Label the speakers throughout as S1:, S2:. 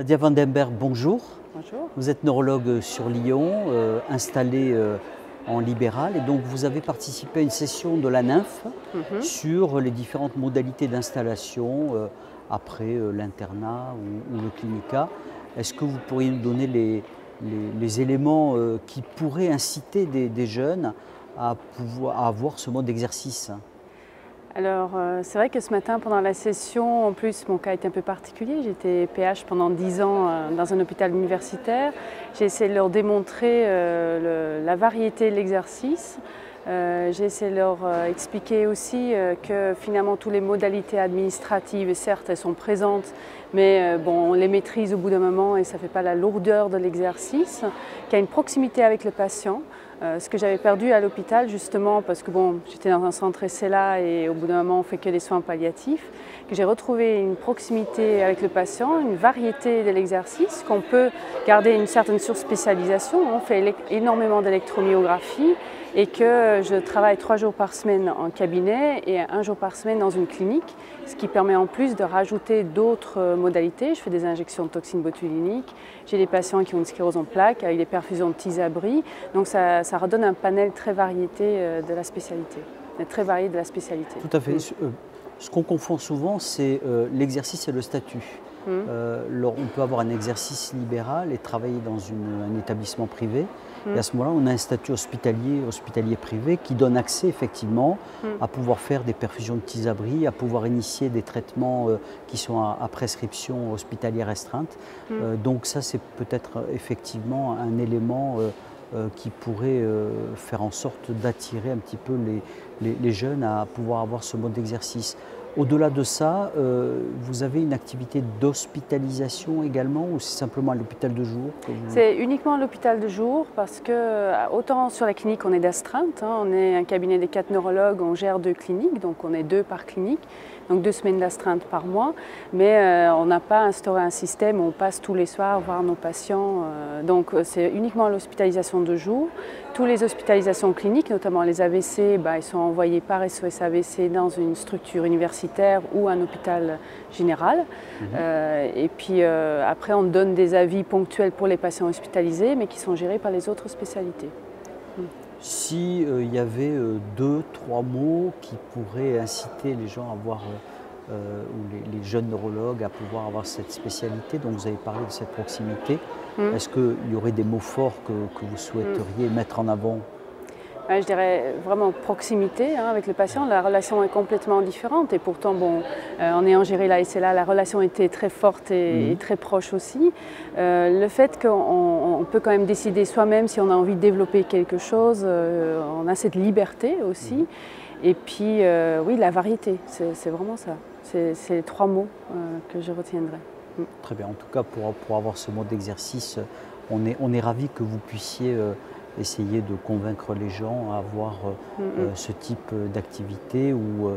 S1: Nadia Van den Berg, bonjour.
S2: Bonjour.
S1: Vous êtes neurologue sur Lyon, installée en libéral, et donc vous avez participé à une session de la NINF sur les différentes modalités d'installation après l'internat ou le clinica. Est-ce que vous pourriez nous donner les éléments qui pourraient inciter des jeunes à avoir ce mode d'exercice?
S2: Alors, c'est vrai que ce matin, pendant la session, en plus, mon cas était un peu particulier. J'étais PH pendant 10 ans dans un hôpital universitaire. J'ai essayé de leur démontrer la variété de l'exercice. J'ai essayé de leur expliquer aussi que finalement, toutes les modalités administratives, certes, elles sont présentes, mais bon, on les maîtrise au bout d'un moment et ça ne fait pas la lourdeur de l'exercice, qu'il y a une proximité avec le patient. Ce que j'avais perdu à l'hôpital justement parce que bon, j'étais dans un centre SLA et au bout d'un moment on ne fait que des soins palliatifs, que j'ai retrouvé une proximité avec le patient, une variété de l'exercice, qu'on peut garder une certaine surspécialisation. On fait énormément d'électromyographie et que je travaille 3 jours par semaine en cabinet et 1 jour par semaine dans une clinique, ce qui permet en plus de rajouter d'autres modalités. Je fais des injections de toxines botulinques, j'ai des patients qui ont une sclérose en plaques avec des perfusions de Tysabri, donc ça redonne un panel très varié de la spécialité, très varié de la spécialité.
S1: Tout à fait. Ce qu'on confond souvent, c'est l'exercice et le statut. On peut avoir un exercice libéral et travailler dans un établissement privé. Et à ce moment-là, on a un statut hospitalier privé qui donne accès effectivement à pouvoir faire des perfusions de Tysabri, à pouvoir initier des traitements qui sont à prescription hospitalière restreinte. Donc ça, c'est peut-être effectivement un élément qui pourrait faire en sorte d'attirer un petit peu les jeunes à pouvoir avoir ce mode d'exercice. Au-delà de ça, vous avez une activité d'hospitalisation également ou c'est simplement à l'hôpital de jour que vous...
S2: C'est uniquement à l'hôpital de jour parce que autant sur la clinique on est d'astreinte, on est un cabinet des 4 neurologues, on gère 2 cliniques, donc on est 2 par clinique, donc 2 semaines d'astreinte par mois, mais on n'a pas instauré un système où on passe tous les soirs voir nos patients, donc c'est uniquement l'hospitalisation de jour. Toutes les hospitalisations cliniques, notamment les AVC, ils sont envoyés par SOS AVC dans une structure universitaire ou un hôpital général. Et puis après, on donne des avis ponctuels pour les patients hospitalisés, mais qui sont gérés par les autres spécialités.
S1: Si il y avait 2, 3 mots qui pourraient inciter les gens à avoir, ou les jeunes neurologues à pouvoir avoir cette spécialité, donc vous avez parlé de cette proximité, est-ce qu'il y aurait des mots forts que vous souhaiteriez mettre en avant?
S2: Je dirais vraiment proximité avec le patient, la relation est complètement différente et pourtant bon, en ayant géré la SLA, la relation était très forte et très proche aussi. Le fait qu'on peut quand même décider soi-même si on a envie de développer quelque chose, on a cette liberté aussi. Et puis oui, la variété, c'est vraiment ça. C'est les 3 mots que je retiendrai.
S1: Très bien, en tout cas pour avoir ce mode d'exercice, on est ravis que vous puissiez essayer de convaincre les gens à avoir ce type d'activité où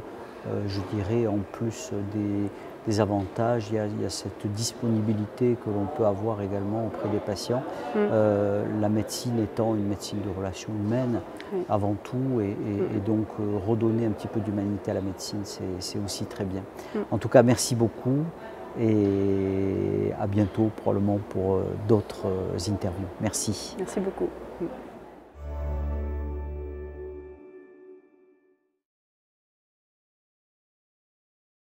S1: je dirais en plus des avantages, il y a cette disponibilité que l'on peut avoir également auprès des patients. La médecine étant une médecine de relations humaines avant tout et donc redonner un petit peu d'humanité à la médecine, c'est aussi très bien. En tout cas, merci beaucoup et à bientôt probablement pour d'autres interviews. Merci.
S2: Merci beaucoup.